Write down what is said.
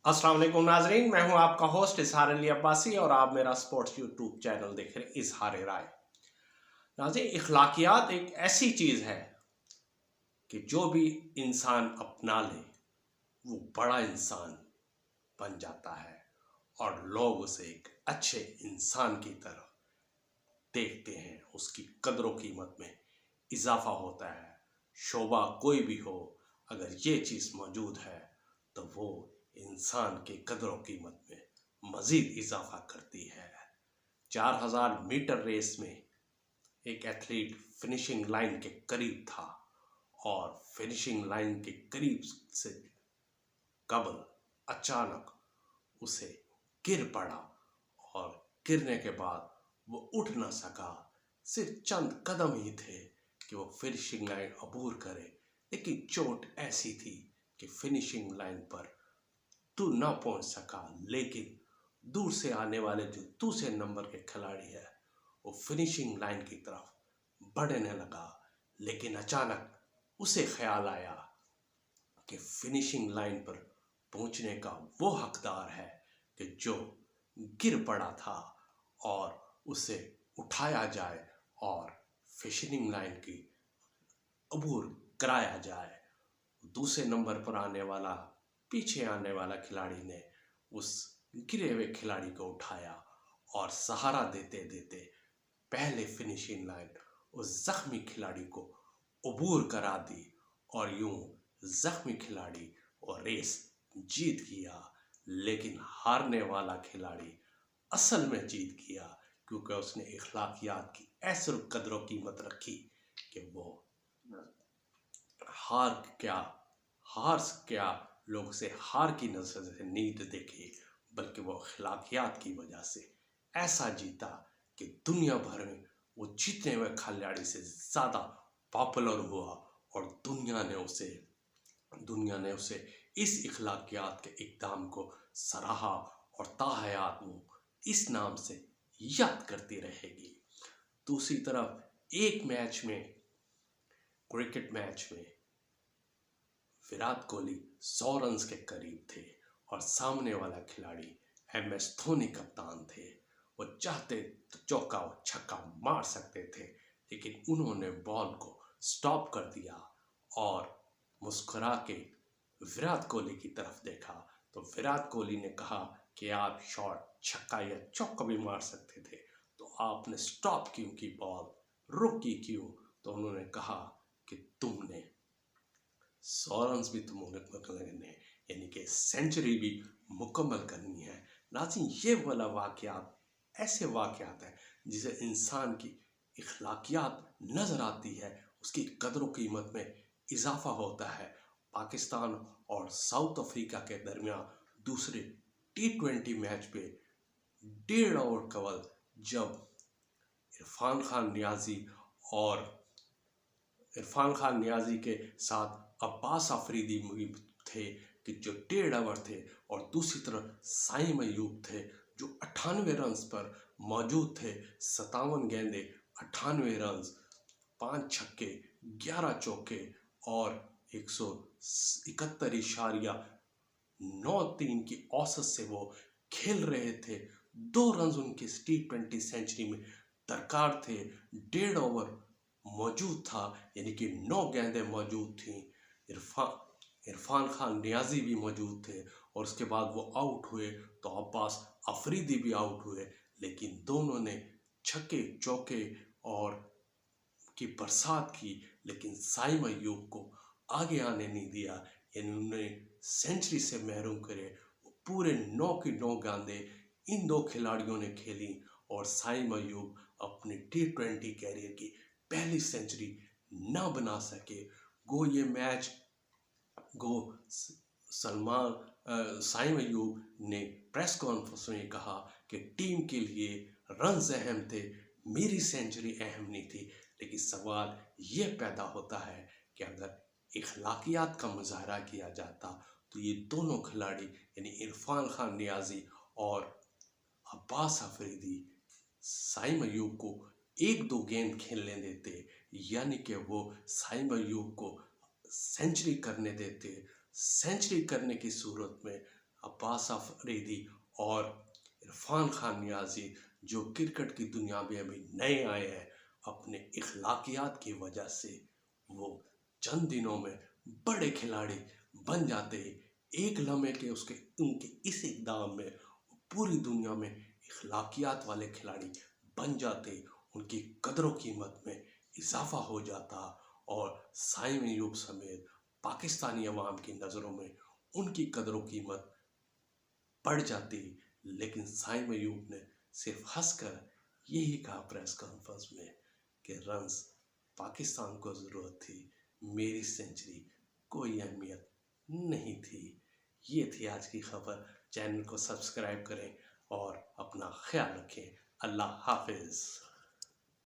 अस्सलाम वालेकुम नाजरीन, मैं हूं आपका होस्ट इजहार अली अब्बासी और आप मेरा स्पोर्ट्स यूट्यूब चैनल देख रहे हैं इजहार राय। नाजरीन, इखलाकियात एक ऐसी चीज़ है कि जो भी इंसान अपना ले वो बड़ा इंसान बन जाता है और लोग उसे एक अच्छे इंसान की तरह देखते हैं। उसकी कदर कीमत में इजाफा होता है। शोभा कोई भी हो, अगर ये चीज़ मौजूद है तो वो इंसान के कदर कीमत में मज़ीद इजाफा करती है। 4000 मीटर रेस में एक एथलीट फिनिशिंग लाइन के करीब था और फिनिशिंग लाइन के करीब से कबल अचानक उसे गिर पड़ा और गिरने के बाद वो उठ ना सका। सिर्फ चंद कदम ही थे कि वो फिनिशिंग लाइन अबूर करे, लेकिन चोट ऐसी थी कि फिनिशिंग लाइन पर तू ना पहुंच सका। लेकिन दूर से आने वाले जो दूसरे नंबर के खिलाड़ी है वो फिनिशिंग लाइन की तरफ बढ़ने लगा, लेकिन अचानक उसे ख्याल आया कि फिनिशिंग लाइन पर पहुंचने का वो हकदार है कि जो गिर पड़ा था और उसे उठाया जाए और फिनिशिंग लाइन की अबूर कराया जाए। दूसरे नंबर पर आने वाला पीछे आने वाला खिलाड़ी ने उस गिरे हुए खिलाड़ी को उठाया और सहारा देते देते पहले फिनिशिंग लाइन उस जख्मी खिलाड़ी को अबूर करा दी और यूं जख्मी खिलाड़ी और रेस जीत गया। लेकिन हारने वाला खिलाड़ी असल में जीत गया क्योंकि उसने इखलाकियात की ऐसी कदर कीमत रखी कि वो हार क्या हार क्या लोग से हार की नजर से नहीं देखे, बल्कि वो अखलाकियात की वजह से ऐसा जीता कि दुनिया भर में वो जीतने हुए खिलाड़ी से ज़्यादा पॉपुलर हुआ और दुनिया ने उसे इस इखलाकियात के इक़दाम को सराहा और ताहयात वो इस नाम से याद करती रहेगी। दूसरी तरफ एक मैच में, क्रिकेट मैच में, विराट कोहली 100 रन के करीब थे और सामने वाला खिलाड़ी MS धोनी कप्तान थे। वो चाहते तो चौका और छक्का मार सकते थे, लेकिन उन्होंने बॉल को स्टॉप कर दिया और मुस्कुरा के विराट कोहली की तरफ देखा तो विराट कोहली ने कहा कि आप शॉट छक्का या चौका भी मार सकते थे, तो आपने स्टॉप क्यों की, बॉल रुकी क्यों? तो उन्होंने कहा कि तुमने 100 रन भी तुमने करने, यानी कि सेंचुरी भी मुकम्मल करनी है। नाज़रीन, ये वाला वाक़यात ऐसे वाक़यात हैं जिसे इंसान की इखलाकियात नज़र आती है, उसकी कदर कीमत में इजाफा होता है। पाकिस्तान और साउथ अफ्रीका के दरमियान दूसरे T20 मैच पे 1.5 ओवर कवल जब इरफान खान नियाजी के साथ अब्बास अफरीदी भी थे कि जो 1.5 ओवर थे, और दूसरी तरफ साइम अयूब थे जो 98 रन पर मौजूद थे। 57 गेंदे, 98 रन, 5 छक्के, 11 चौके और 171.93 की औसत से वो खेल रहे थे। 2 रन उनके T20 सेंचुरी में दरकार थे। 1.5 ओवर मौजूद था, यानी कि 9 गेंदें मौजूद थीं। इरफान खान नियाजी भी मौजूद थे और उसके बाद वो आउट हुए तो अब्बास अफरीदी भी आउट हुए, लेकिन दोनों ने छक्के चौके और की बरसात की, लेकिन साइम अयूब को आगे आने नहीं दिया, यानी उन्हें सेंचुरी से महरूम करे। पूरे 9 की 9 गेंदें इन दो खिलाड़ियों ने खेली और साइम अयूब अपने T20 कैरियर की पहली सेंचुरी ना बना सके। ये मैच साइम अयूब ने प्रेस कॉन्फ्रेंस में कहा कि टीम के लिए रन्स अहम थे, मेरी सेंचुरी अहम नहीं थी। लेकिन सवाल ये पैदा होता है कि अगर इखलाकियात का मुजाहरा किया जाता तो ये दोनों खिलाड़ी यानी इरफान खान नियाजी और अब्बास अफरीदी साइम अयूब को 1-2 गेंद खेलने देते, यानी कि वो साइम अयूब को सेंचुरी करने देते। सेंचुरी करने की सूरत में अब्बास अफरीदी और इरफान खान नियाजी, जो क्रिकेट की दुनिया में अभी नए आए हैं, अपने इखलाकियात की वजह से वो चंद दिनों में बड़े खिलाड़ी बन जाते हैं। एक लम्हे के उनके इस इक़दाम में पूरी दुनिया में इखलाकियात वाले खिलाड़ी बन जाते, उनकी कदर कीमत में इजाफा हो जाता और साइम अयूब समेत पाकिस्तानी अवाम की नज़रों में उनकी कदर कीमत बढ़ जाती। लेकिन साइम अयूब ने सिर्फ हंसकर यही कहा प्रेस कॉन्फ्रेंस में कि रन्स पाकिस्तान को ज़रूरत थी, मेरी सेंचुरी कोई अहमियत नहीं थी। ये थी आज की खबर। चैनल को सब्सक्राइब करें और अपना ख्याल रखें। अल्लाह हाफिज़।